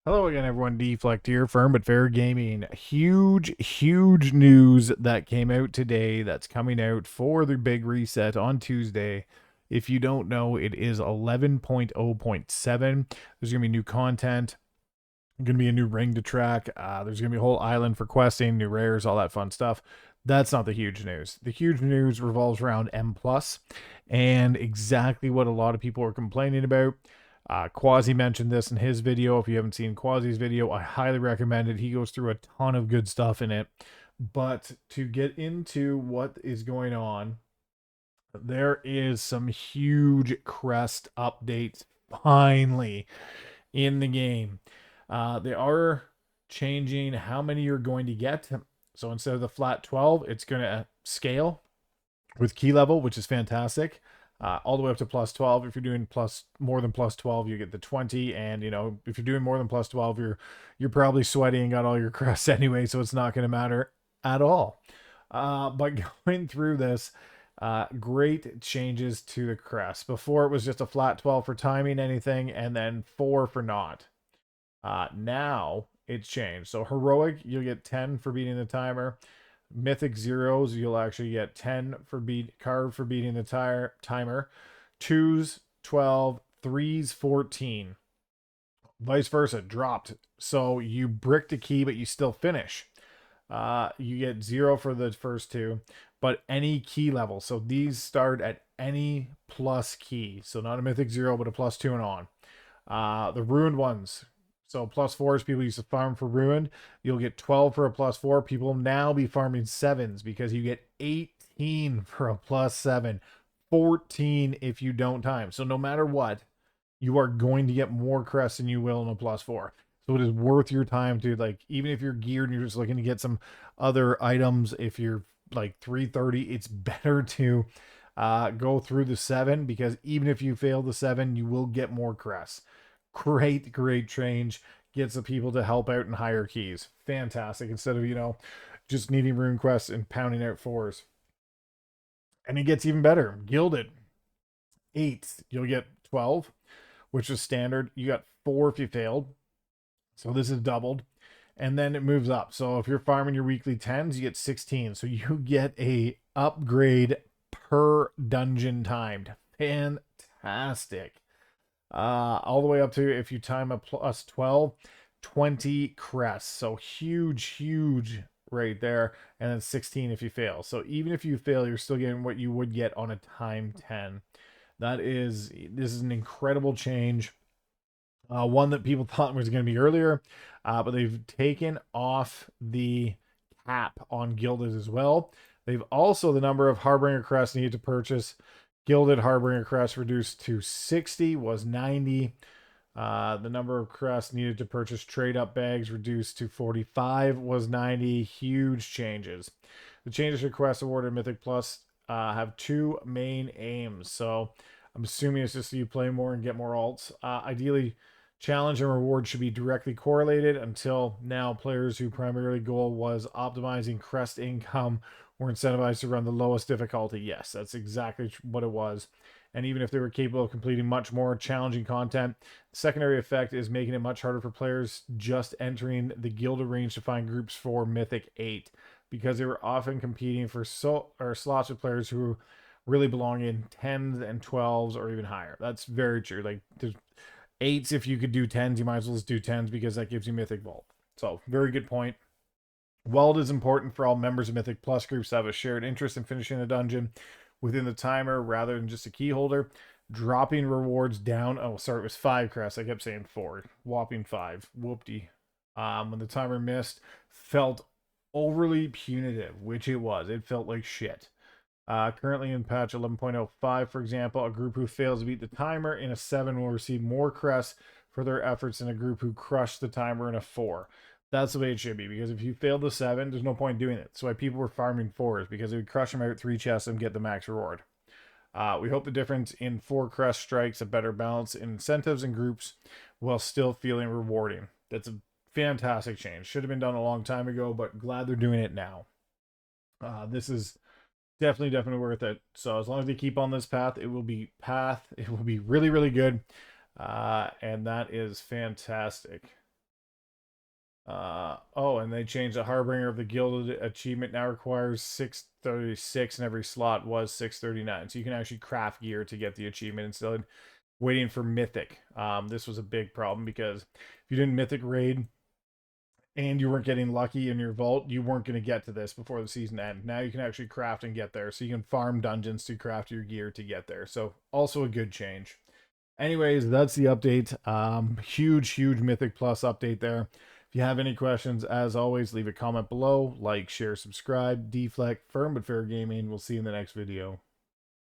Hello again, everyone. Deflect here, Firm but Fair Gaming. Huge news that came out today that's coming out for the big reset on Tuesday. If you don't know, it is 11.0.7. There's going to be new content, going to be a new ring to track. There's going to be a whole island for questing, new rares, all that fun stuff. That's not the huge news. The huge news revolves around M Plus and exactly what a lot of people are complaining about. Quasi mentioned this in his video. If you haven't seen Quasi's video, I highly recommend it. He goes through a ton of good stuff in it. But to get into what is going on, there is some huge crest updates finally in the game. They are changing how many you're going to get. So instead of the flat 12, it's going to scale with key level, which is fantastic. All the way up to plus 12. If you're doing more than plus 12, you get the 20. And if you're doing more than plus 12, you're probably sweaty and got all your crests anyway, so it's not going to matter at all. But going through this, great changes to the crest. Before it was just a flat 12 for timing anything, and then 4 for not. Now it's changed. So heroic, you'll get 10 for beating the timer. Mythic zeros, you'll actually get 10 for carved for beating the timer. Twos, 12, threes, 14. Vice versa, dropped. So you bricked a key, but you still finish. You get 0 for the first two, but any key level. So these start at any plus key. So not a mythic 0, but a plus 2 and on. The ruined ones. So plus 4s, people used to farm for ruined. You'll get 12 for a plus 4. People will now be farming 7s because you get 18 for a plus 7. 14 if you don't time. So no matter what, you are going to get more crests than you will in a plus 4. So it is worth your time to, like, even if you're geared and you're just looking to get some other items, if you're like 330, it's better to go through the 7, because even if you fail the 7, you will get more crests. Great change. Gets the people to help out in higher keys. Fantastic. Instead of, just needing rune quests and pounding out 4s. And it gets even better. Gilded. 8s, you'll get 12, which is standard. You got 4 if you failed. So this is doubled. And then it moves up. So if you're farming your weekly 10s, you get 16. So you get a upgrade per dungeon timed. Fantastic. All the way up to, if you time a plus 12, 20 crests. So huge right there. And then 16 if you fail. So even if you fail, you're still getting what you would get on a time 10. This is an incredible change. One that people thought was going to be earlier, but they've taken off the cap on gilded as well. They've also, the number of Harbinger crests needed to purchase gilded Harbinger crest reduced to 60, was 90. The number of crests needed to purchase trade up bags reduced to 45, was 90. Huge changes. The changes to quest awarded Mythic Plus have two main aims. So I'm assuming it's just so you play more and get more alts. Ideally, challenge and reward should be directly correlated. Until now, players whose primary goal was optimizing crest income were incentivized to run the lowest difficulty. Yes, that's exactly what it was. And even if they were capable of completing much more challenging content, the secondary effect is making it much harder for players just entering the gilded range to find groups for Mythic 8, because they were often competing for slots with players who really belong in 10s and 12s or even higher. That's very true. Like, there's 8s, if you could do 10s, you might as well just do 10s because that gives you Mythic Vault. So, very good point. Weld is important for all members of Mythic Plus groups to have a shared interest in finishing a dungeon within the timer rather than just a key holder. Dropping rewards down. Oh, sorry, it was 5 crests. I kept saying 4. Whopping 5. Whoopty. When the timer missed, felt overly punitive, which it was. It felt like shit. Currently in patch 11.05, for example, a group who fails to beat the timer in a 7 will receive more crests for their efforts than a group who crushed the timer in a 4. That's the way it should be, because if you fail the 7, there's no point doing it. That's why people were farming 4s, because they would crush them out 3 chests and get the max reward. We hope the difference in 4 crest strikes a better balance in incentives and groups while still feeling rewarding. That's a fantastic change. Should have been done a long time ago, but glad they're doing it now. This is definitely worth it. So as long as they keep on this path, it will be really good. And that is fantastic. Oh, and they changed the Harbinger of the Gilded achievement now requires 636, and every slot was 639. So you can actually craft gear to get the achievement instead of waiting for Mythic. This was a big problem because if you didn't Mythic raid and you weren't getting lucky in your vault, you weren't going to get to this before the season end. Now you can actually craft and get there. So you can farm dungeons to craft your gear to get there. So also a good change. Anyways, that's the update. Huge Mythic Plus update there. If you have any questions, as always, leave a comment below. Like, share, subscribe. Deflect, Firm but Fair Gaming. We'll see you in the next video.